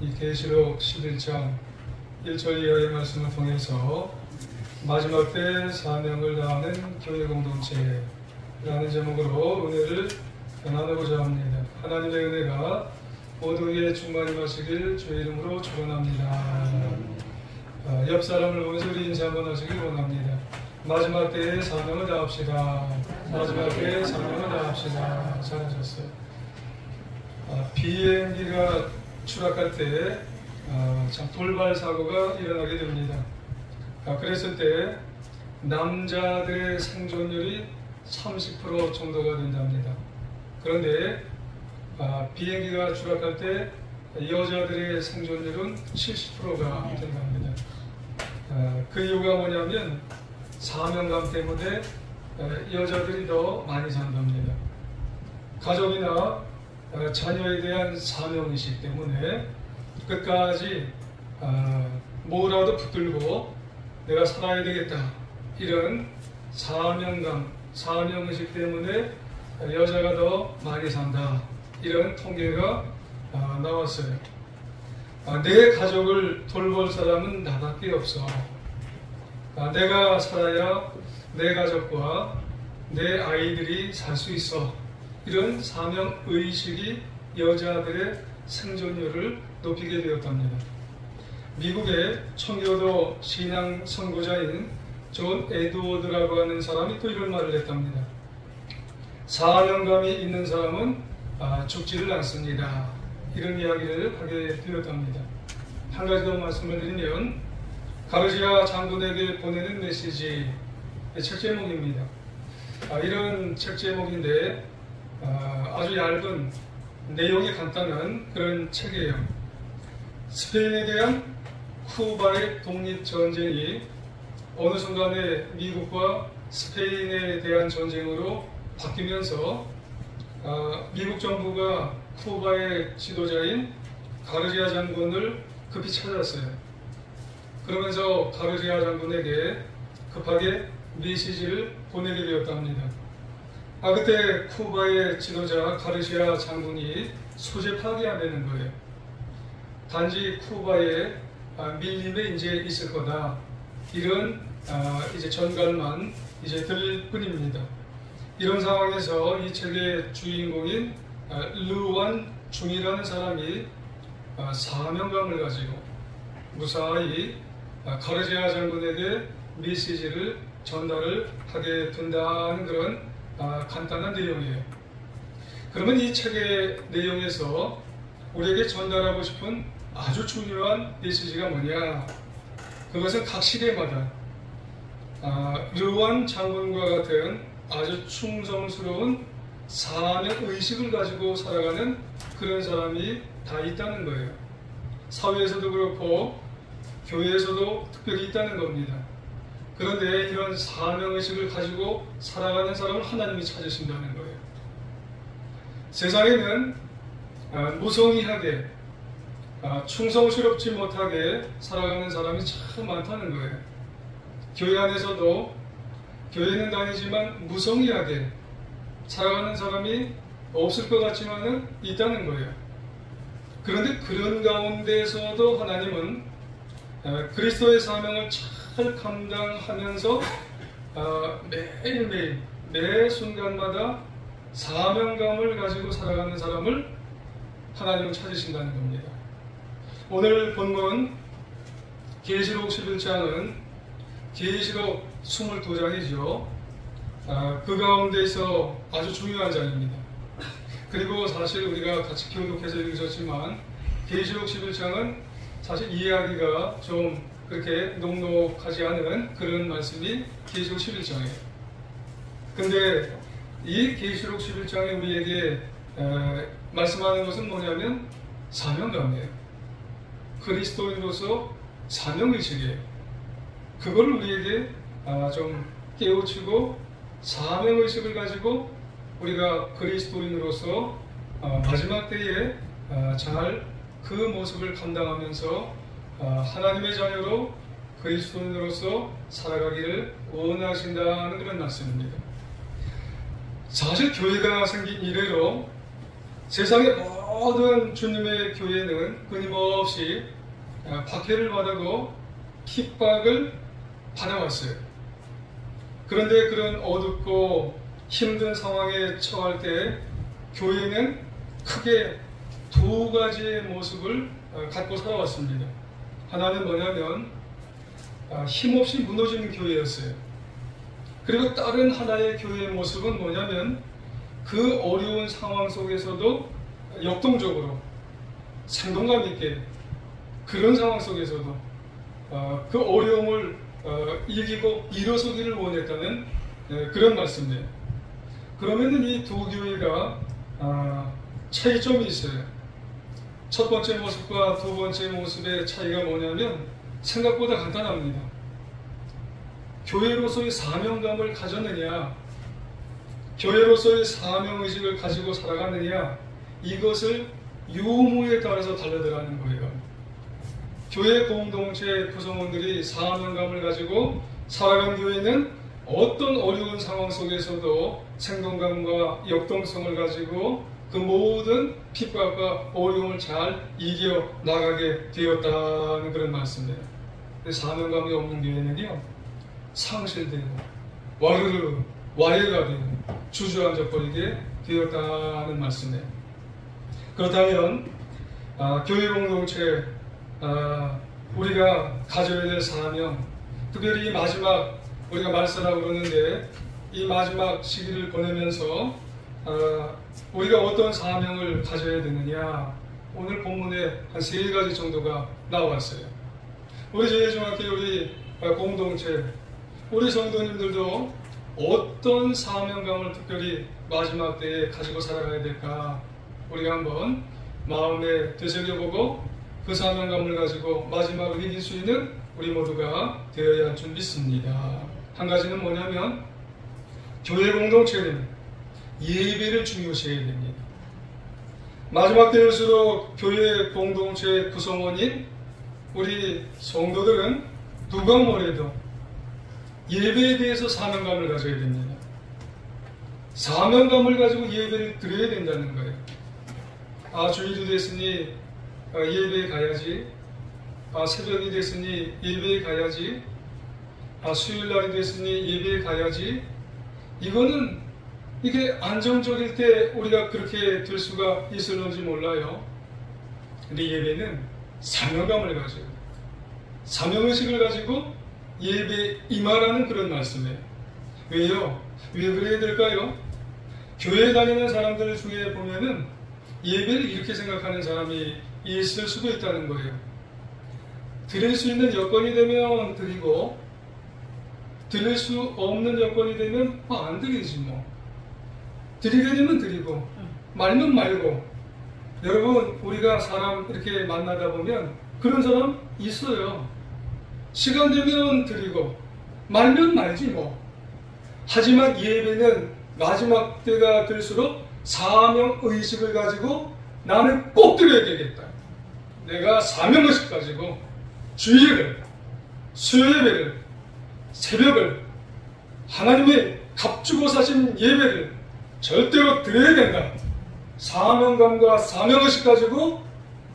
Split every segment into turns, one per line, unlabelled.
이 계시록 11장 1절 이하의 말씀을 통해서 마지막 때 사명을 다하는 교회 공동체라는 제목으로 은혜를 나누고자 합니다. 하나님의 은혜가 모두에게 충만히 마시길 주의 이름으로 축원합니다. 옆 사람을 보면서 우리 인사 한번 하시길 원합니다. 마지막 때에 사명을 다합시다. 마지막 때에 사명을 다합시다. 잘하셨어요. 비행기가 추락할 때 돌발 사고가 일어나게 됩니다. 그랬을 때 남자들의 생존율이 30% 정도가 된답니다. 그런데 비행기가 추락할 때 여자들의 생존율은 70%가 된답니다. 그 이유가 뭐냐면 사명감 때문에 여자들이 더 많이 산답니다. 가족이나 자녀에 대한 사명의식 때문에 끝까지 뭐라도 붙들고 내가 살아야 되겠다, 이런 사명감, 사명의식 때문에 여자가 더 많이 산다, 이런 통계가 나왔어요. 내 가족을 돌볼 사람은 나밖에 없어. 내가 살아야 내 가족과 내 아이들이 살 수 있어. 이런 사명의식이 여자들의 생존율을 높이게 되었답니다. 미국의 청교도 신앙 선구자인 존 에드워드라고 하는 사람이 또 이런 말을 했답니다. 사명감이 있는 사람은 죽지를 않습니다. 이런 이야기를 하게 되었답니다. 한 가지 더 말씀을 드리면 가르시아 장군에게 보내는 메시지, 책 제목입니다. 이런 책 제목인데 아주 얇은, 내용이 간단한 그런 책이에요. 스페인에 대한 쿠바의 독립전쟁이 어느 순간에 미국과 스페인에 대한 전쟁으로 바뀌면서 미국 정부가 쿠바의 지도자인 가르시아 장군을 급히 찾았어요. 그러면서 가르시아 장군에게 급하게 메시지를 보내게 되었답니다. 그때 쿠바의 지도자 가르시아 장군이 소재 파괴하는 거예요. 단지 쿠바의 밀림에 이제 있을 거다, 이런 이제 전갈만 이제 들릴 뿐입니다. 이런 상황에서 이 책의 주인공인 르완 중이라는 사람이 사명감을 가지고 무사히 가르시아 장군에게 메시지를 전달을 하게 된다는 그런 간단한 내용이에요. 그러면 이 책의 내용에서 우리에게 전달하고 싶은 아주 중요한 메시지가 뭐냐? 그것은 각 시대마다 르완 장군과 같은 아주 충성스러운 사명의식을 가지고 살아가는 그런 사람이 다 있다는 거예요. 사회에서도 그렇고 교회에서도 특별히 있다는 겁니다. 그런데 이런 사명의식을 가지고 살아가는 사람을 하나님이 찾으신다는 거예요. 세상에는 무성의하게 충성스럽지 못하게 살아가는 사람이 참 많다는 거예요. 교회 안에서도 교회는 다니지만 무성의하게 살아가는 사람이 없을 것 같지만은 있다는 거예요. 그런데 그런 가운데서도 하나님은 그리스도의 사명을 잘 감당하면서 매일매일 매 순간마다 사명감을 가지고 살아가는 사람을 하나님은 찾으신다는 겁니다. 오늘 본문 계시록 11장은 계시록 22장이죠. 그 가운데서 아주 중요한 장입니다. 그리고 사실 우리가 같이 교독해서 읽으셨지만 계시록 11장은 사실 이해하기가 좀 그렇게 녹록하지 않은 그런 말씀이 계시록 11장이에요. 근데 이 계시록 11장이 우리에게 말씀하는 것은 뭐냐면 사명감이에요. 그리스도인으로서 사명의식이에요. 그걸 우리에게 좀 깨우치고 사명의식을 가지고 우리가 그리스도인으로서 마지막 때에 잘 그 모습을 감당하면서 하나님의 자녀로 그리스도인으로서 살아가기를 원하신다는 그런 말씀입니다. 사실 교회가 생긴 이래로 세상의 모든 주님의 교회는 끊임없이 박해를 받고 핍박을 받아왔어요. 그런데 그런 어둡고 힘든 상황에 처할 때 교회는 크게 두 가지의 모습을 갖고 살아왔습니다. 하나는 뭐냐면 힘없이 무너지는 교회였어요. 그리고 다른 하나의 교회의 모습은 뭐냐면 그 어려운 상황 속에서도 역동적으로 생동감 있게 그런 상황 속에서도 그 어려움을 이기고 일어서기를 원했다는 그런 말씀이에요. 그러면은 이 두 교회가 차이점이 있어요. 첫 번째 모습과 두 번째 모습의 차이가 뭐냐면 생각보다 간단합니다. 교회로서의 사명감을 가졌느냐, 교회로서의 사명의식을 가지고 살아가느냐, 이것을 유무에 따라서 달라들라는 거예요. 교회 공동체 구성원들이 사명감을 가지고 살아간 교회는 어떤 어려운 상황 속에서도 생동감과 역동성을 가지고 그 모든 핍박과 어려움을 잘 이겨 나가게 되었다는 그런 말씀이에요. 사명감이 없는 교회는요, 상실되고 와르르 와해가 되고 주저앉아버리게 되었다는 말씀이에요. 그렇다면 교회 공동체 우리가 가져야 될 사명, 특별히 이 마지막 우리가 말세라고 그러는데 이 마지막 시기를 보내면서 우리가 어떤 사명을 가져야 되느냐, 오늘 본문에 한 3가지 정도가 나왔어요. 우리 제2중학교 우리 공동체 우리 성도님들도 어떤 사명감을 특별히 마지막 때에 가지고 살아가야 될까, 우리가 한번 마음에 되새겨보고 그 사명감을 가지고 마지막을 이길 수 있는 우리 모두가 되어야 할 줄 믿습니다. 한 가지는 뭐냐면 교회 공동체는 예배를 중요시해야 됩니다. 마지막 때일수록 교회 공동체 구성원인 우리 성도들은 누가 뭐래도 예배에 대해서 사명감을 가져야 됩니다. 사명감을 가지고 예배를 드려야 된다는 거예요. 주일이 됐으니 예배에 가야지. 새벽이 됐으니 예배에 가야지. 수요일날이 됐으니 예배에 가야지. 이거는 이게 안정적일 때 우리가 그렇게 될 수가 있을는지 몰라요. 근데 예배는 사명감을 가지고 사명의식을 가지고 예배에 임하라는 그런 말씀이에요. 왜요? 왜 그래야 될까요? 교회 다니는 사람들 중에 보면은 예배를 이렇게 생각하는 사람이 있을 수도 있다는 거예요. 드릴 수 있는 여건이 되면 드리고 드릴 수 없는 여건이 되면 안 드리지 뭐. 드리게 되면 드리고 말면 말고. 여러분, 우리가 사람 이렇게 만나다 보면 그런 사람 있어요. 시간 되면 드리고 말면 말지 뭐. 하지만 예배는 마지막 때가 될수록 사명의식을 가지고 나는 꼭 드려야 되겠다. 내가 사명의식 가지고 주일을, 수요예배를, 새벽을, 하나님이 값주고 사신 예배를 절대로 드려야 된다. 사명감과 사명의식 가지고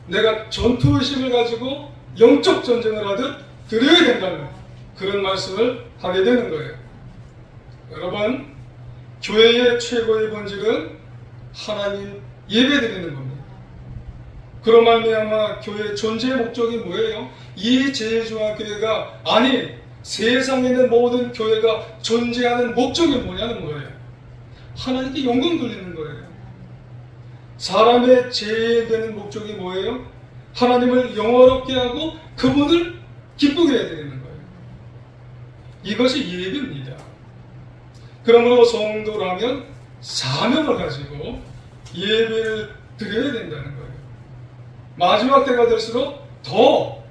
내가 전투의식을 가지고 영적 전쟁을 하듯 드려야 된다는 그런 말씀을 하게 되는 거예요. 여러분, 교회의 최고의 본질은 하나님 예배 드리는 겁니다. 그런 말미암아 교회의 존재의 목적이 뭐예요? 이 제2중앙교회가 아니 세상에 있는 모든 교회가 존재하는 목적이 뭐냐는 거예요. 하나님께 영광 돌리는 거예요. 사람의 제되는 목적이 뭐예요? 하나님을 영화롭게 하고 그분을 기쁘게 해드리는 거예요. 이것이 예배입니다. 그러므로 성도라면 사명을 가지고 예배를 드려야 된다는 거예요. 마지막 때가 될수록 더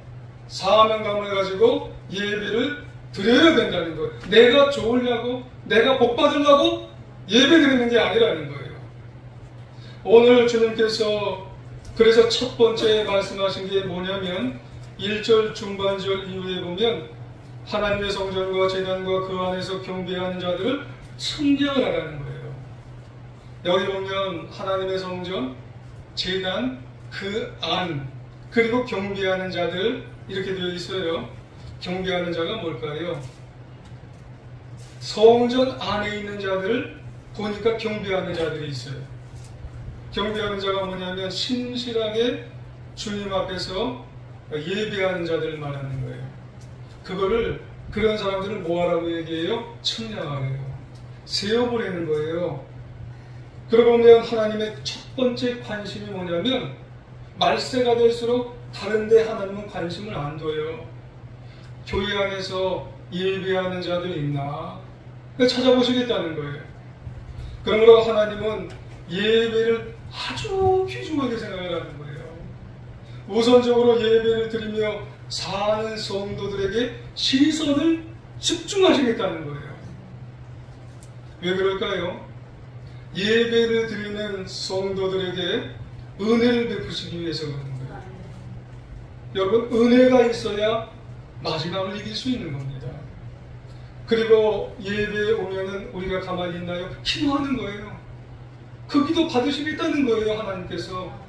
사명감을 가지고 예배를 드려야 된다는 거예요. 내가 좋으려고, 내가 복 받으려고 예배 드리는 게 아니라는 거예요. 오늘 주님께서 그래서 첫 번째 말씀하신 게 뭐냐면 1절 중반절 이후에 보면 하나님의 성전과 제단과 그 안에서 경배하는 자들을 청결하라는 거예요. 여기 보면 하나님의 성전, 제단, 그 안, 그리고 경배하는 자들 이렇게 되어 있어요. 경배하는 자가 뭘까요? 성전 안에 있는 자들을 보니까 경배하는 자들이 있어요. 경배하는 자가 뭐냐면 신실하게 주님 앞에서 예배하는 자들을 말하는 거예요. 그런 사람들을 뭐하라고 얘기해요? 청량하래요. 세워보라는 거예요. 그러고 보면 하나님의 첫 번째 관심이 뭐냐면 말세가 될수록 다른데 하나님은 관심을 안 둬요. 교회 안에서 예배하는 자들 있나? 찾아보시겠다는 거예요. 그러므로 하나님은 예배를 아주 귀중하게 생각을 하는 거예요. 우선적으로 예배를 드리며 사는 성도들에게 시선을 집중하시겠다는 거예요. 왜 그럴까요? 예배를 드리는 성도들에게 은혜를 베푸시기 위해서 그러는 거예요. 여러분, 은혜가 있어야 마지막을 이길 수 있는 겁니다. 그리고 예배에 오면은 우리가 가만히 있나요? 기도하는 거예요. 그 기도 받으시겠다는 거예요. 하나님께서.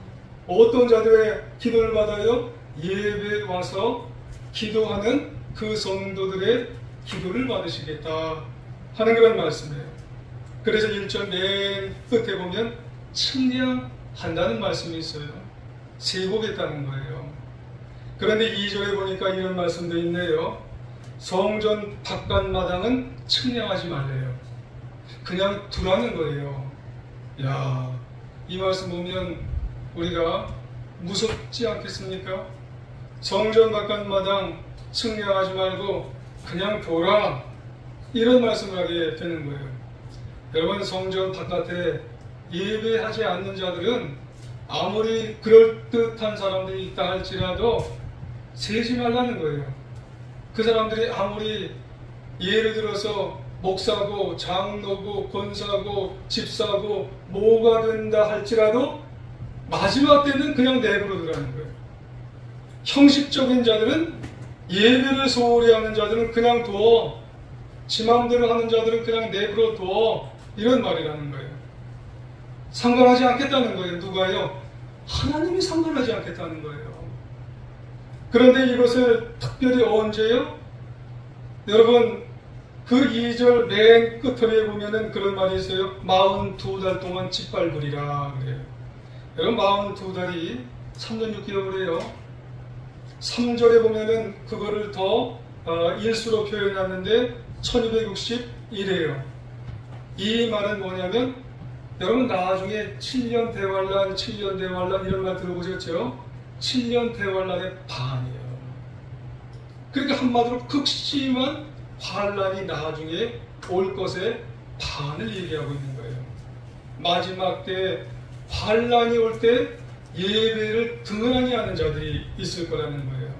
어떤 자들의 기도를 받아요? 예배에 와서 기도하는 그 성도들의 기도를 받으시겠다 하는 그런 말씀이에요. 그래서 1절 맨 끝에 보면 측량한다는 말씀이 있어요. 세보겠다는 거예요. 그런데 2절에 보니까 이런 말씀도 있네요. 성전 바깥마당은 측량하지 말래요. 그냥 두라는 거예요. 야, 이 말씀 보면 우리가 무섭지 않겠습니까? 성전 바깥마당 측량하지 말고 그냥 둬라, 이런 말씀을 하게 되는 거예요. 여러분, 성전 바깥에 예배하지 않는 자들은 아무리 그럴듯한 사람들이 있다 할지라도 세지 말라는 거예요. 그 사람들이 아무리 예를 들어서 목사고 장로고 권사고 집사고 뭐가 된다 할지라도 마지막 때는 그냥 내버려두라는 거예요. 형식적인 자들은, 예배를 소홀히 하는 자들은 그냥 둬, 지 마음대로 하는 자들은 그냥 내버려둬, 이런 말이라는 거예요. 상관하지 않겠다는 거예요. 누가요? 하나님이 상관하지 않겠다는 거예요. 그런데 이것을 특별히 언제요? 여러분, 그 2절 맨 끝에 보면은 그런 말이 있어요. 42달 동안 짓밟으리라 그래요. 여러분, 42달이 3년 6개월이에요. 3절에 보면은 그거를 더 일수로 표현하는데 1261이에요. 이 말은 뭐냐면, 여러분 나중에 7년 대환란, 7년 대환란 이런 말 들어보셨죠? 7년 대환란의 반이에요. 그러니까 한마디로 극심한 환란이 나중에 올 것의 반을 얘기하고 있는 거예요. 마지막 때 환란이 올 때 예배를 등한히 하는 자들이 있을 거라는 거예요.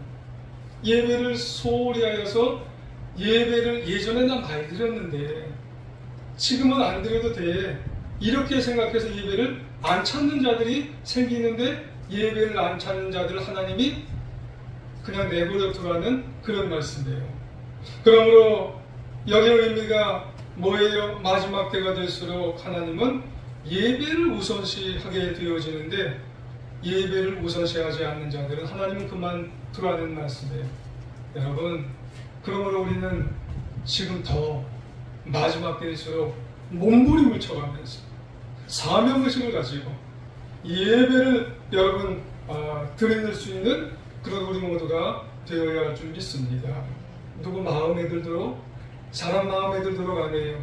예배를 소홀히 하여서 예배를 예전에 나 많이 드렸는데 지금은 안 드려도 돼, 이렇게 생각해서 예배를 안 찾는 자들이 생기는데, 예배를 안 찾는 자들을 하나님이 그냥 내버려 두라는 그런 말씀이에요. 그러므로 여기의 의미가 뭐예요? 마지막 때가 될수록 하나님은 예배를 우선시하게 되어지는데, 예배를 우선시하지 않는 자들은 하나님은 그만 두라는 말씀이에요. 여러분, 그러므로 우리는 지금 더 마지막 때일수록 몸부림을 쳐가면서 사명의식을 가지고 예배를 여러분 드릴 수 있는 그런 우리 모두가 되어야 할 줄 믿습니다. 누구 마음에 들도록, 사람 마음에 들도록 아니에요.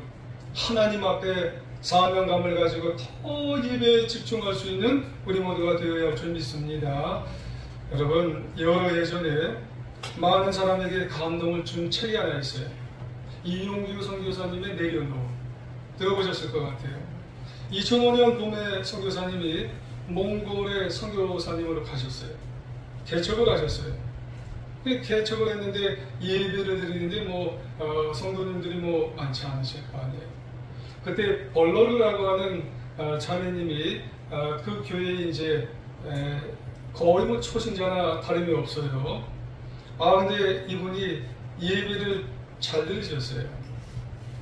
하나님 앞에 사명감을 가지고 더 예배에 집중할 수 있는 우리 모두가 되어야 할 줄 믿습니다. 여러분, 여러 예전에 많은 사람에게 감동을 준 책이 하나 있어요. 이용규 선교사님의 내려놓음, 들어보셨을 것 같아요. 2005년 봄에 선교사님이 몽골에 선교사님으로 가셨어요. 개척을 하셨어요. 개척을 했는데 예배를 드리는데 성도님들이 많지 않으실 거 아니에요. 그때 벌러르라고 하는 자매님이 그 교회에 이제 거의 초신자나 다름이 없어요. 근데 이분이 예배를 잘 들으셨어요.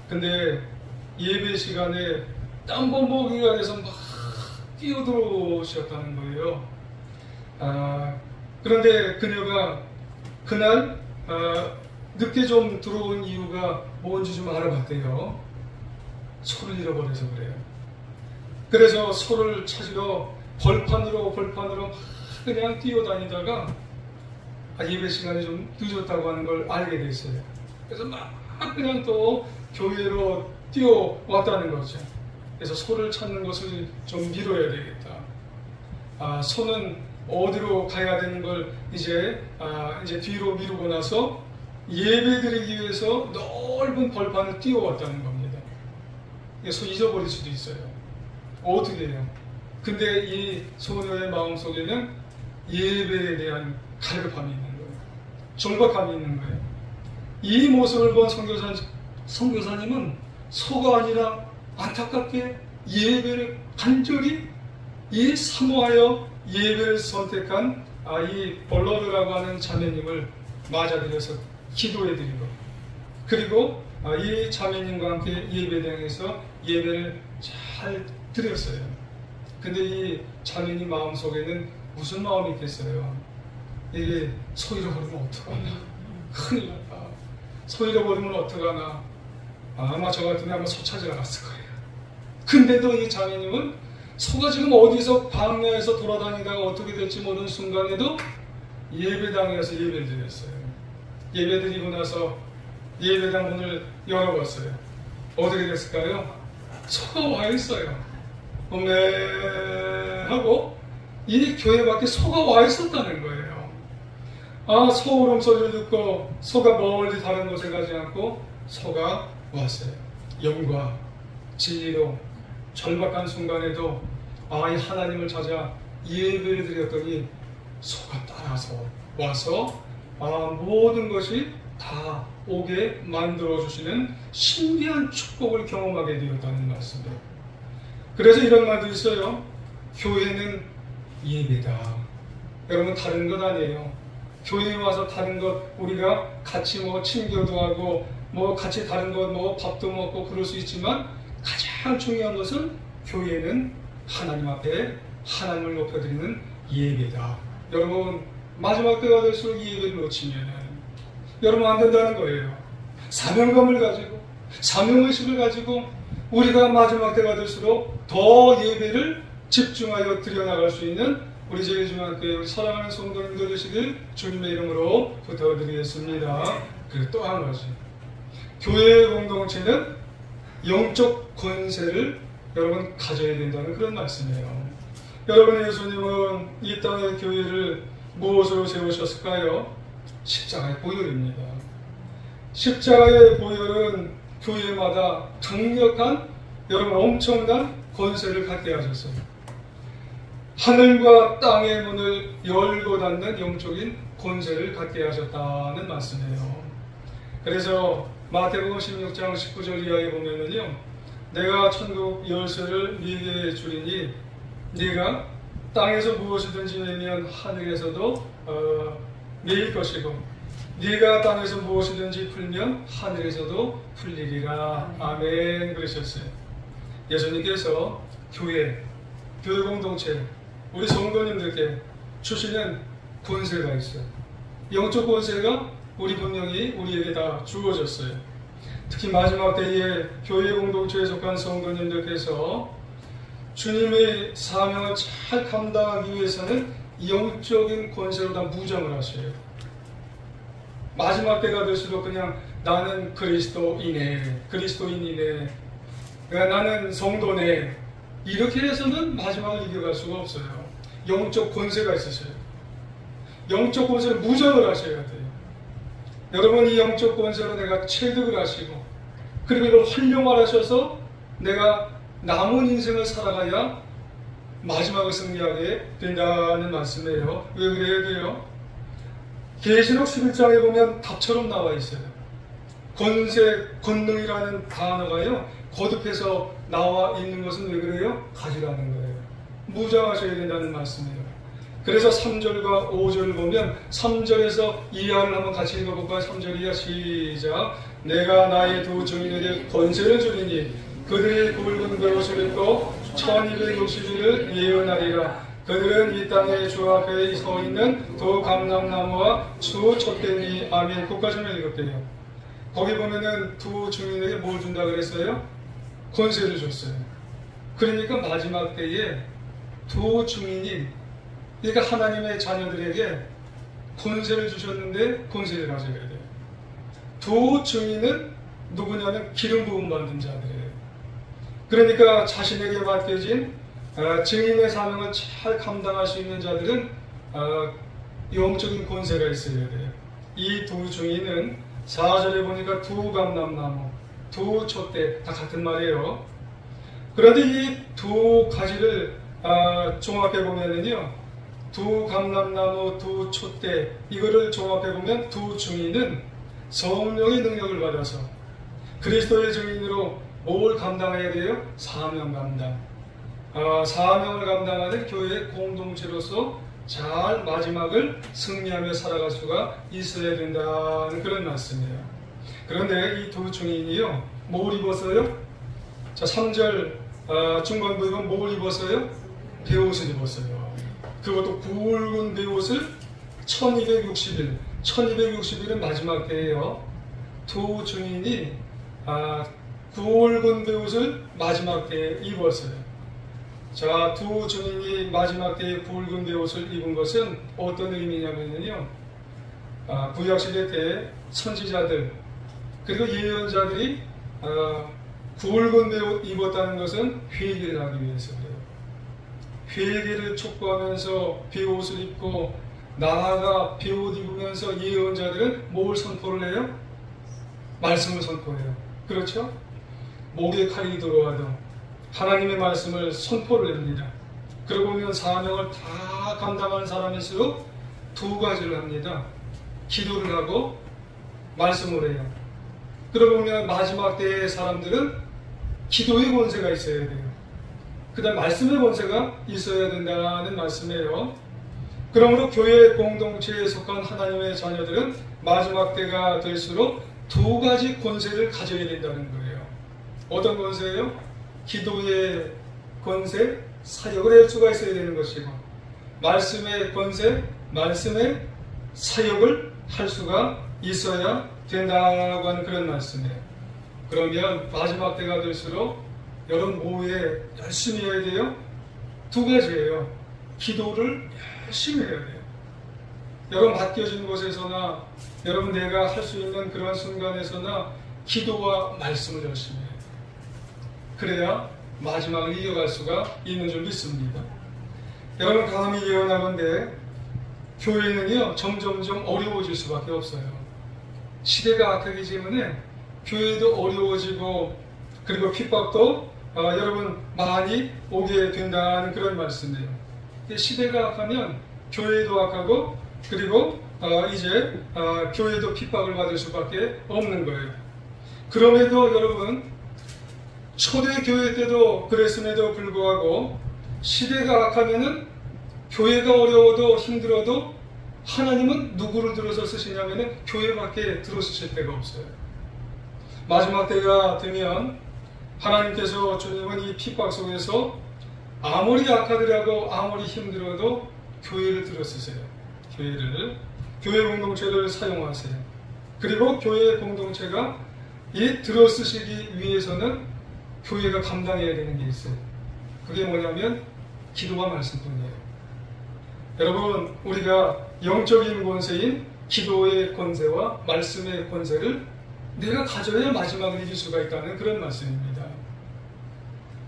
근데 예배 시간에 땀범벅이가 돼서 막 뛰어들어오셨다는 거예요. 그런데 그녀가 그날 늦게 좀 들어온 이유가 뭔지 좀 알아봤대요. 소를 잃어버려서 그래요. 그래서 소를 찾으러 벌판으로 막 그냥 뛰어다니다가 예배 시간이 좀 늦었다고 하는 걸 알게 됐어요. 그래서 막 그냥 또 교회로 뛰어왔다는 거죠. 그래서 소를 찾는 것을 좀 미뤄야 되겠다. 소는 어디로 가야 되는 걸 이제 뒤로 미루고 나서 예배 드리기 위해서 넓은 벌판을 뛰어왔다는 겁니다. 소 잊어버릴 수도 있어요. 어떻게 해요? 근데 이 소녀의 마음속에는 예배에 대한 갈급함이 있는 거예요. 절박함이 있는 거예요. 이 모습을 본 선교사님은 소가 아니라 안타깝게 예배를 간절히 사모하여 예배를 선택한 이 벌러드라고 하는 자매님을 맞아들여서 기도해드린 것. 그리고 이 자매님과 함께 예배당에서 예배를 잘 드렸어요. 근데 이 자매님 마음속에는 무슨 마음이 있겠어요? 이게 소 잃어버리면 어떡하나? 큰일 났다. 소 잃어버리면 어떡하나? 아마 저 같으면 아마 소 찾으러 갔을 거예요. 근데도 이 자매님은 소가 지금 어디서 광야에서 돌아다니다가 어떻게 될지 모르는 순간에도 예배당에 가서 예배를 드렸어요. 예배 드리고 나서 예배당 문을 열어봤어요. 어떻게 됐을까요? 소가 와 있어요. 하고 이 교회 밖에 소가 와 있었다는 거예요. 소 울음소리를 듣고 소가 멀리 다른 곳에 가지 않고 소가 왔어요. 영과 진리로 절박한 순간에도 이 하나님을 찾아 예배를 드렸더니 소가 따라서 와서 모든 것이 다 오게 만들어주시는 신비한 축복을 경험하게 되었다는 말씀이에요. 그래서 이런 말도 있어요. 교회는 예배다. 여러분 다른 것 아니에요. 교회에 와서 다른 것 우리가 같이 친교도 하고 같이 다른 것 밥도 먹고 그럴 수 있지만 가장 중요한 것은 교회는 하나님 앞에 하나님을 높여드리는 예배다. 여러분 마지막 때가 될수록 이 예배를 놓치면 여러분 안 된다는 거예요. 사명감을 가지고 사명의식을 가지고 우리가 마지막 때가 될수록 더 예배를 집중하여 드려나갈 수 있는 우리 제일중앙교회 우리 사랑하는 성도님들 되시길 주님의 이름으로 부탁드리겠습니다. 그리고 또 한 가지, 교회 공동체는 영적 권세를 여러분 가져야 된다는 그런 말씀이에요. 여러분 예수님은 이 땅의 교회를 무엇으로 세우셨을까요? 십자가의 보혈입니다. 십자가의 보혈은 교회마다 강력한 여러분 엄청난 권세를 갖게 하셨어요. 하늘과 땅의 문을 열고 닫는 영적인 권세를 갖게 하셨다는 말씀이에요. 그래서 마태복음 16장 19절 이하에 보면은요, 내가 천국 열쇠를 네게 주리니 네가 땅에서 무엇이든지 내면 하늘에서도 매일 것이고 네가 땅에서 무엇이든지 풀면 하늘에서도 풀리리라. 아멘. 그러셨어요. 예수님께서 교회 공동체 우리 성도님들께 주시는 권세가 있어요. 영적 권세가 분명히 우리에게 다 주어졌어요. 특히 마지막 때에 교회 공동체에 속한 성도님들께서 주님의 사명을 잘 감당하기 위해서는 영적인 권세로 다 무장을 하셔요. 마지막 때가 될수록 그냥 나는 그리스도인이네, 나는 성도네, 이렇게 해서는 마지막을 이겨갈 수가 없어요. 영적 권세가 있으셔요. 영적 권세를 무장을 하셔야 돼요. 여러분 이 영적 권세로 내가 체득을 하시고 그리고 이걸 활용하셔서 내가 남은 인생을 살아가야 마지막을 승리하게 된다는 말씀이에요. 왜 그래야 돼요? 계시록 11장에 보면 답처럼 나와 있어요. 권세, 권능이라는 단어가요, 거듭해서 나와 있는 것은 왜 그래요? 가지라는 거예요. 무장하셔야 된다는 말씀이에요. 그래서 3절과 5절을 보면 3절에서 이하를 한번 같이 읽어볼까요? 3절 이하 시작. 내가 나의 두 증인에게 권세를 주리니 그들이 굵은 베옷을 입고 1260일을 예언하리라. 그들은 이 땅에 주 앞에 서 있는 두 감람나무와 주 촛대니 아멘. 그것까지 좀 읽을게요. 거기 보면은 두 증인에게 뭘 준다 그랬어요? 권세를 줬어요. 그러니까 마지막 때에 두 증인이, 그러니까 하나님의 자녀들에게 권세를 주셨는데 권세를 가져야 돼요. 두 증인은 누구냐면 기름 부음 받은 자들이에요. 그러니까 자신에게 맡겨진 증인의 사명을 잘 감당할 수 있는 자들은 영적인 권세가 있어야 돼요. 이 두 증인은 4절에 보니까 두 감람나무, 두 촛대 다 같은 말이에요. 그런데 이 두 가지를 종합해 보면은요, 두 감람나무, 두 촛대 이거를 종합해 보면 두 증인은 성령의 능력을 받아서 그리스도의 증인으로 뭘 감당해야 돼요? 사명 감당. 사명을 감당하는 교회의 공동체로서 잘 마지막을 승리하며 살아갈 수가 있어야 된다는 그런 말씀이에요. 그런데 이 두 증인이요, 뭘 입었어요? 자, 3절 중반부에 보면 뭘 입었어요? 베옷을 입었어요. 그것도 굵은 베옷을 1260일, 1260일은 마지막 때예요. 두 증인이 굵은 베옷을 마지막 때에 입었어요. 자, 두 증인이 마지막 때에 굵은 베옷을 입은 것은 어떤 의미냐면요, 구약시대 때 선지자들 그리고 예언자들이 굵은 베옷 입었다는 것은 회개를 하기 위해서 그래요. 회개를 촉구하면서 베옷을 입고 나아가 베옷 입으면서 예언자들은 뭘 선포를 해요? 말씀을 선포해요. 그렇죠? 목에 칼이 들어와도 하나님의 말씀을 선포를 합니다. 그러고 보면 사명을 다 감당하는 사람일수록 두 가지를 합니다. 기도를 하고 말씀을 해요. 그러고 보면 마지막 때의 사람들은 기도의 권세가 있어야 돼요. 그 다음 말씀의 권세가 있어야 된다는 말씀이에요. 그러므로 교회 공동체에 속한 하나님의 자녀들은 마지막 때가 될수록 두 가지 권세를 가져야 된다는 거예요. 어떤 권세예요? 기도의 권세, 사역을 할 수가 있어야 되는 것이고, 말씀의 권세, 말씀의 사역을 할 수가 있어야 된다고 하는 그런 말씀이에요. 그러면 마지막 때가 될수록 여러분 오후에 열심히 해야 돼요. 두 가지예요. 기도를 열심히 해야 돼요. 여러분 맡겨진 곳에서나 여러분 내가 할 수 있는 그런 순간에서나 기도와 말씀을 열심히 해요. 그래야 마지막을 이어갈 수가 있는 줄 믿습니다. 여러분 감히 예언하건대 교회는요 점점점 어려워질 수밖에 없어요. 시대가 악하기 때문에 교회도 어려워지고 그리고 핍박도 여러분 많이 오게 된다는 그런 말씀이에요. 시대가 악하면 교회도 악하고 그리고 이제 교회도 핍박을 받을 수밖에 없는 거예요. 그럼에도 여러분 초대교회 때도 그랬음에도 불구하고 시대가 악하면은 교회가 어려워도 힘들어도 하나님은 누구를 들어서 쓰시냐면은 교회밖에 들어 쓰실 데가 없어요. 마지막 때가 되면 하나님께서 주님은 이 핍박 속에서 아무리 악하더라도 아무리 힘들어도 교회를 들어 쓰세요. 교회 공동체를 사용하세요. 그리고 교회 공동체가 이 들어 쓰시기 위해서는 교회가 감당해야 되는 게 있어요. 그게 뭐냐면 기도와 말씀뿐이에요. 여러분 우리가 영적인 권세인 기도의 권세와 말씀의 권세를 내가 가져야 마지막을 이길 수가 있다는 그런 말씀입니다.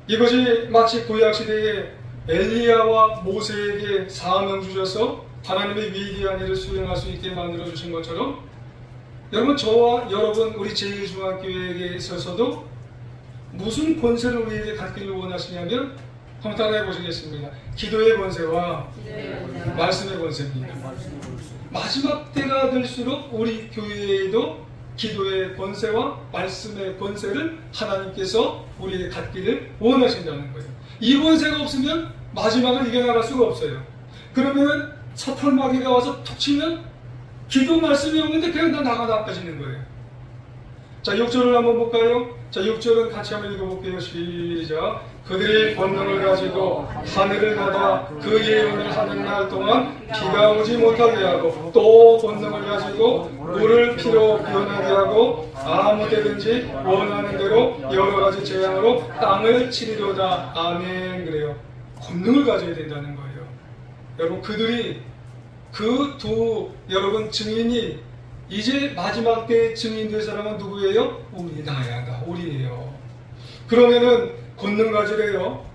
이것이 마치 구약시대에 엘리야와 모세에게 사명 주셔서 하나님의 위대한 일을 수행할 수 있게 만들어주신 것처럼 여러분 저와 여러분 우리 제2중앙교회에 있어서도 무슨 권세를 우리에게 갖기를 원하시냐면 한번 따라해 보시겠습니다. 기도의 권세와 말씀의 권세입니다. 마지막 때가 될수록 우리 교회에도 기도의 권세와 말씀의 권세를 하나님께서 우리에게 갖기를 원하신다는 거예요. 이 권세가 없으면 마지막을 이겨나갈 수가 없어요. 그러면 사탄 마귀가 와서 툭 치면 기도 말씀이 없는데 그냥 다 나가 나빠지는 거예요. 자, 6절을 한번 볼까요? 자, 6절은 같이 한번 읽어볼게요. 시작. 그들이 권능을 가지고 하늘을 닫아 그 예언을 하는 날 동안 비가 오지 못하게 하고, 또 권능을 가지고 물을 피로 변하게 하고, 아무 때든지 원하는 대로 여러 가지 재앙으로 땅을 치리로다. 아멘. 그래요. 권능을 가져야 된다는 거예요. 여러분, 그들이 그 두 여러분 증인이 이제 마지막 때의 증인 될 사람은 누구예요? 우리, 나야, 나, 우리예요. 그러면은 권능 가지래요.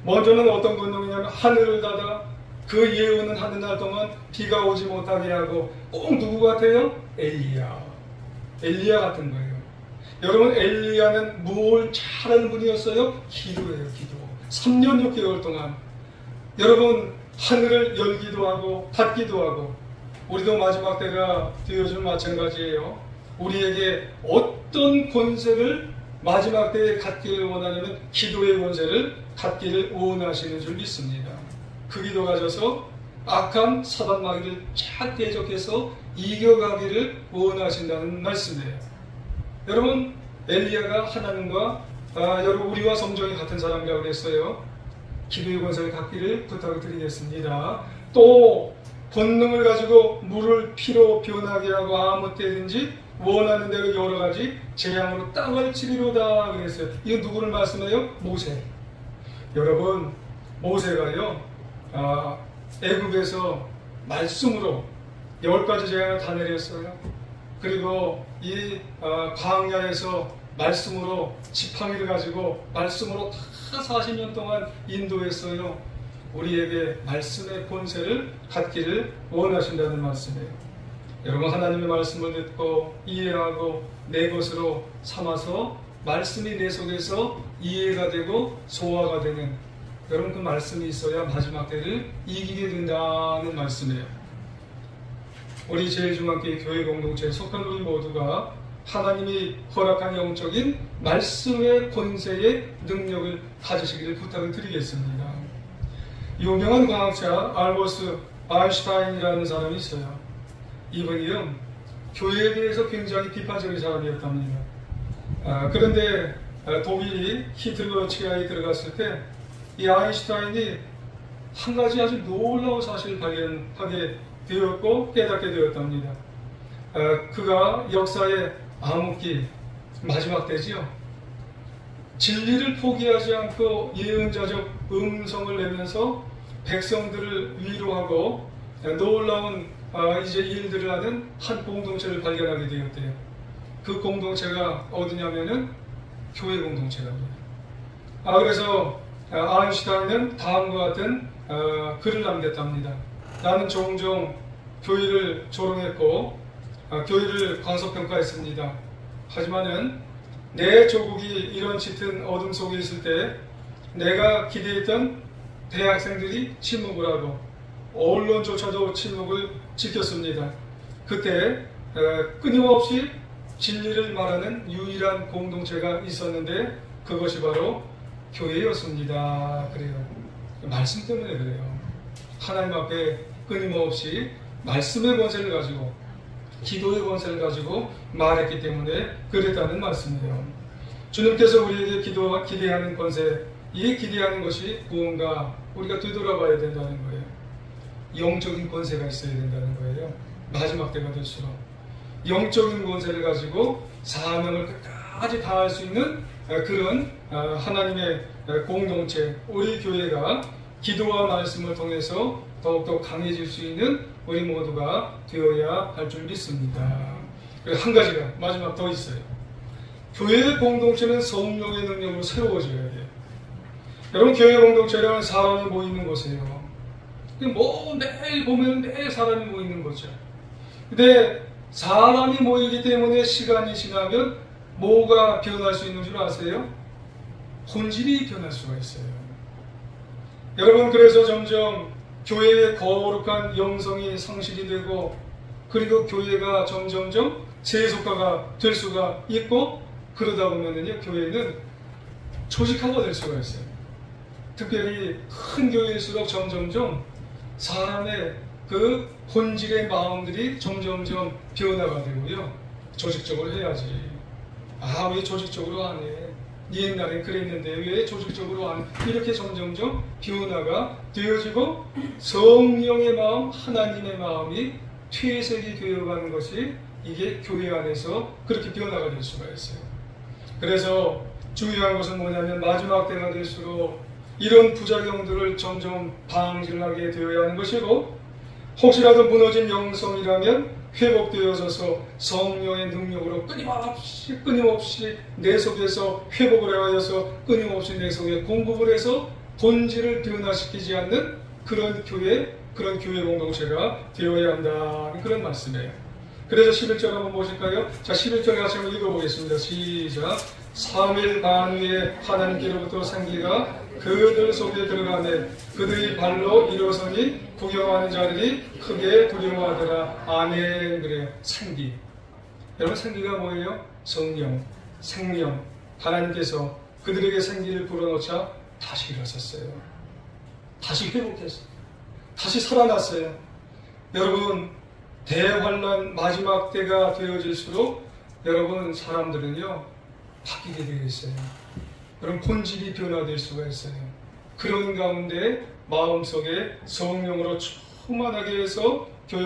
먼저는 어떤 권능이냐면 하늘을 닫아 그 예언은 하는 날 동안 비가 오지 못하게 하고, 꼭 누구 같아요? 엘리야. 엘리야 같은 거예요. 여러분, 엘리야는 뭘 잘하는 분이었어요? 기도예요, 기도. 3년 6개월 동안 여러분 하늘을 열기도 하고 닫기도 하고, 우리도 마지막 때가 되어줄 마찬가지예요. 우리에게 어떤 권세를 마지막 때에 갖기를 원하냐면 기도의 권세를 갖기를 원하시는 줄 믿습니다. 그 기도 가져서 악한 사단 마귀를 잘 대적해서 이겨가기를 원하신다는 말씀이에요. 여러분, 엘리야가 하나님과 여러분 우리와 성정이 같은 사람이라고 그랬어요. 기도의 권세를 갖기를 부탁을 드리겠습니다. 또 권능을 가지고 물을 피로 변하게 하고 아무 때든지 원하는 대로 여러 가지 재앙으로 땅을 치리로다 그랬어요. 이건 누구를 말씀해요? 모세. 여러분, 모세가요 애굽에서 말씀으로 10가지 재앙을 다 내렸어요. 그리고 이 광야에서 말씀으로 지팡이를 가지고 말씀으로 다 40년 동안 인도했어요. 우리에게 말씀의 권세를 갖기를 원하신다는 말씀이에요. 여러분, 하나님의 말씀을 듣고 이해하고 내 것으로 삼아서 말씀이 내 속에서 이해가 되고 소화가 되는, 여러분 그 말씀이 있어야 마지막 때를 이기게 된다는 말씀이에요. 우리 제일중앙교회 교회 공동체에 속한 우리 모두가 하나님이 허락한 영적인 말씀의 권세의 능력을 가지시기를 부탁을 드리겠습니다. 유명한 과학자 알버트 아인슈타인이라는 사람이 있어요. 이분이요, 교회에 대해서 굉장히 비판적인 사람이었답니다. 그런데 독일이 히틀러 치하에 들어갔을 때 이 아인슈타인이 한 가지 아주 놀라운 사실을 발견하게 되었고 깨닫게 되었답니다. 그가 역사의 암흑기 마지막 때지요, 진리를 포기하지 않고 예언자적 음성을 내면서 백성들을 위로하고 놀라운 이제 일들을 하는 한 공동체를 발견하게 되었대요. 그 공동체가 어디냐면은 교회 공동체랍니다. 그래서 아인슈타인은 다음과 같은 글을 남겼답니다. 나는 종종 교회를 조롱했고 교회를 광소평가했습니다. 하지만은 내 조국이 이런 짙은 어둠 속에 있을 때 내가 기대했던 대학생들이 침묵을 하고 언론조차도 침묵을 지켰습니다. 그때 끊임없이 진리를 말하는 유일한 공동체가 있었는데 그것이 바로 교회였습니다. 그래요. 말씀 때문에 그래요. 하나님 앞에 끊임없이 말씀의 권세를 가지고 기도의 권세를 가지고 말했기 때문에 그랬다는 말씀이에요. 주님께서 우리에게 기대하는 권세, 이 기대하는 것이 무언가 우리가 되돌아봐야 된다는 거예요. 영적인 권세가 있어야 된다는 거예요. 마지막 때가 될수록 영적인 권세를 가지고 사명을 끝까지 다할 수 있는 그런 하나님의 공동체, 우리 교회가 기도와 말씀을 통해서 더욱더 강해질 수 있는 우리 모두가 되어야 할 줄 믿습니다. 그리고 한 가지가 마지막 더 있어요. 교회의 공동체는 성령의 능력으로 새로워져야 돼요. 여러분, 교회 공동체라는 사람이 모이는 곳이에요. 뭐 매일 보면 매일 사람이 모이는 거죠. 근데 사람이 모이기 때문에 시간이 지나면 뭐가 변할 수 있는 줄 아세요? 본질이 변할 수가 있어요. 여러분, 그래서 점점 교회의 거룩한 영성이 상실이 되고, 그리고 교회가 점점점 세속화가 될 수가 있고, 그러다 보면은요, 교회는 조직화가 될 수가 있어요. 특별히 큰 교회일수록 점점점 사람의 그 본질의 마음들이 점점점 변화가 되고요. 조직적으로 해야지. 아, 왜 조직적으로 안 해? 옛날엔 그랬는데 왜 조직적으로 안 해? 이렇게 점점점 변화가 되어지고 성령의 마음, 하나님의 마음이 퇴색이 되어가는 것이 이게 교회 안에서 그렇게 변화가 될 수가 있어요. 그래서 중요한 것은 뭐냐면 마지막 때가 될수록 이런 부작용들을 점점 방지하게 되어야 하는 것이고, 혹시라도 무너진 영성이라면 회복되어져서 성령의 능력으로 끊임없이 내 속에서 회복을 하여서 끊임없이 내 속에 공급을 해서 본질을 변화시키지 않는 그런 교회 공동체가 되어야 한다는 그런 말씀이에요. 그래서 11절 한번 보실까요? 자, 11절 같이 한번 읽어보겠습니다. 시작. 3일 반 후에 하나님께로부터 생기가 그들 속에 들어가매 그들이 발로 일어서니 구경하는 자들이 크게 두려워하더라. 아멘. 그래요. 생기. 여러분, 생기가 뭐예요? 성령, 생명. 하나님께서 그들에게 생기를 불어넣자 다시 일어섰어요. 다시 회복했어요. 다시 살아났어요. 여러분, 대환란 마지막 때가 되어질수록 여러분 사람들은요 바뀌게 되어 있어요. 그럼 본질이 변화될 수가 있어요. 그런 가운데 마음속에 성령으로 충만하게 해서 교회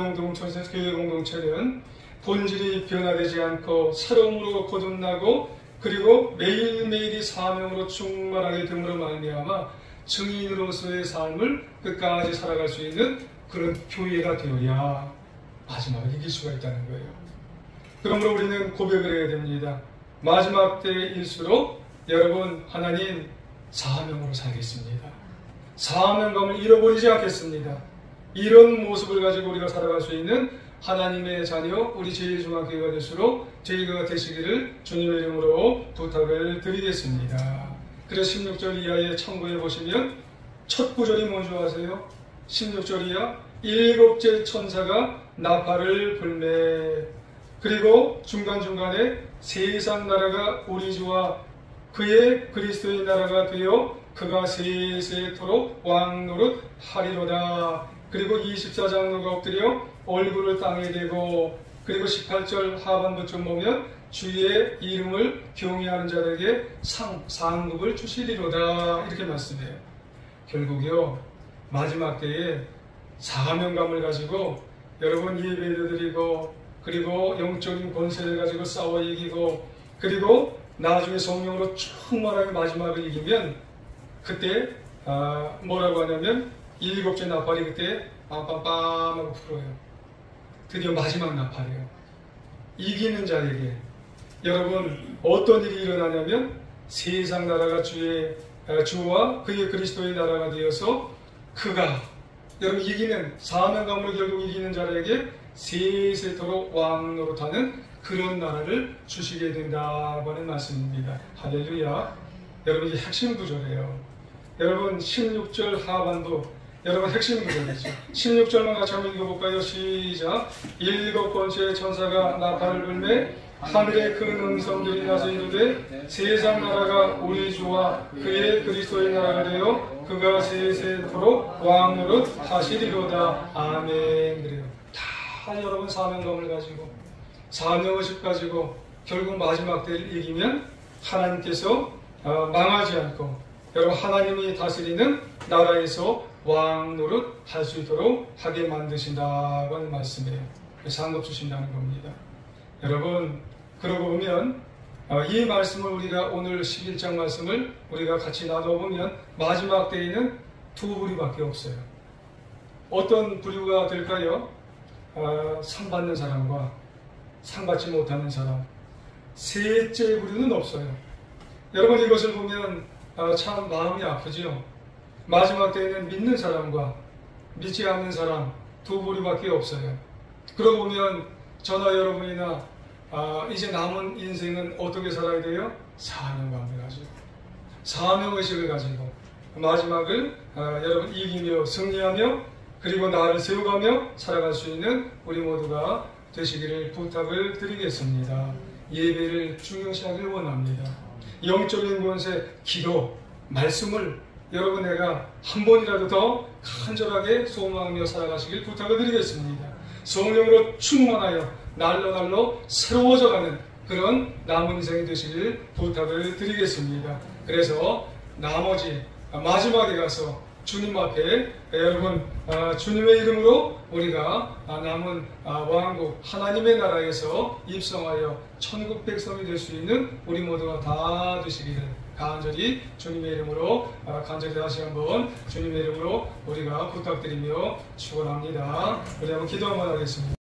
공동체는 본질이 변화되지 않고 새로움으로 거듭나고 그리고 매일매일이 사명으로 충만하게 됨으로 말미암아 증인으로서의 삶을 끝까지 살아갈 수 있는 그런 교회가 되어야 마지막을 이길 수가 있다는 거예요. 그러므로 우리는 고백을 해야 됩니다. 마지막 때일수록 여러분, 하나님 사명으로 살겠습니다. 사명감을 잃어버리지 않겠습니다. 이런 모습을 가지고 우리가 살아갈 수 있는 하나님의 자녀, 우리 제일중앙교회가 될수록 저희가 되시기를 주님의 이름으로 부탁을 드리겠습니다. 그래서 16절 이하에 참고해 보시면 첫 구절이 뭔지 아세요? 16절 이하 7째 천사가 나팔을 불매, 그리고 중간중간에 세상 나라가 우리 주와 그의 그리스도의 나라가 되어 그가 세세토록 왕노릇 하리로다. 그리고 24장로가 엎드려 얼굴을 땅에 대고, 그리고 18절 하반부쯤 보면 주의 이름을 경외하는 자에게 상급을 주시리로다. 이렇게 말씀해요. 결국요 마지막 때에 사명감을 가지고 여러분 예배를 드리고, 그리고 영적인 권세를 가지고 싸워 이기고, 그리고 나중에 성령으로 충만하게 마지막을 이기면 그때 뭐라고 하냐면 7째 나팔이 그때 빰빰빰 하고 불어요. 드디어 마지막 나팔이에요. 이기는 자에게 여러분 어떤 일이 일어나냐면 세상 나라가 주와 그의 그리스도의 나라가 되어서 그가 여러분 이기는 사명감으로 결국 이기는 자에게 세세토록 왕노릇하는 그런 나라를 주시게 된다고 하는 말씀입니다. 할렐루야. 여러분 이게 핵심 구절이에요. 여러분 16절 하반부 여러분 핵심 구절이죠. 16절만 같이 한번 읽어볼까요? 시작. 7번째 천사가 나팔을 불매 하늘에 큰 음성들이 나서 이르되 세상 나라가 우리 주와 그의 그리스도의 나라가 되어 그가 세세토록 왕노릇 하시리로다. 아멘. 그래요. 다 여러분 사명감을 가지고 사명의식 가지고 결국 마지막 때를 이기면 하나님께서 망하지 않고 여러분 하나님이 다스리는 나라에서 왕노릇 할 수 있도록 하게 만드신다고 하는 말씀이에요. 상급 주신다는 겁니다. 여러분 그러고 보면 이 말씀을 우리가 오늘 11장 말씀을 우리가 같이 나눠보면 마지막 때에는 두 부류밖에 없어요. 어떤 부류가 될까요? 상 받는 사람과 상 받지 못하는 사람. 셋째 부류는 없어요. 여러분 이것을 보면 참 마음이 아프죠. 마지막 때에는 믿는 사람과 믿지 않는 사람 두 부류밖에 없어요. 그러고 보면 저나 여러분이나 이제 남은 인생은 어떻게 살아야 돼요? 사명감을 가지고 사명의식을 가지고 마지막을 여러분 이기며 승리하며 그리고 나를 세워가며 살아갈 수 있는 우리 모두가 되시기를 부탁을 드리겠습니다. 예배를 중요시하길 원합니다. 영적인 권세, 기도, 말씀을 여러분 내가 한 번이라도 더 간절하게 소망하며 살아가시길 부탁을 드리겠습니다. 성령으로 충만하여 날로 새로워져가는 그런 남은 인생이 되시길 부탁을 드리겠습니다. 그래서 나머지 마지막에 가서 주님 앞에 여러분 주님의 이름으로 우리가 남은 왕국 하나님의 나라에서 입성하여 천국 백성이 될 수 있는 우리 모두가 다 되시기를 간절히 주님의 이름으로 간절히 다시 한번 주님의 이름으로 우리가 부탁드리며 축원합니다. 우리 한번 기도 한번 하겠습니다.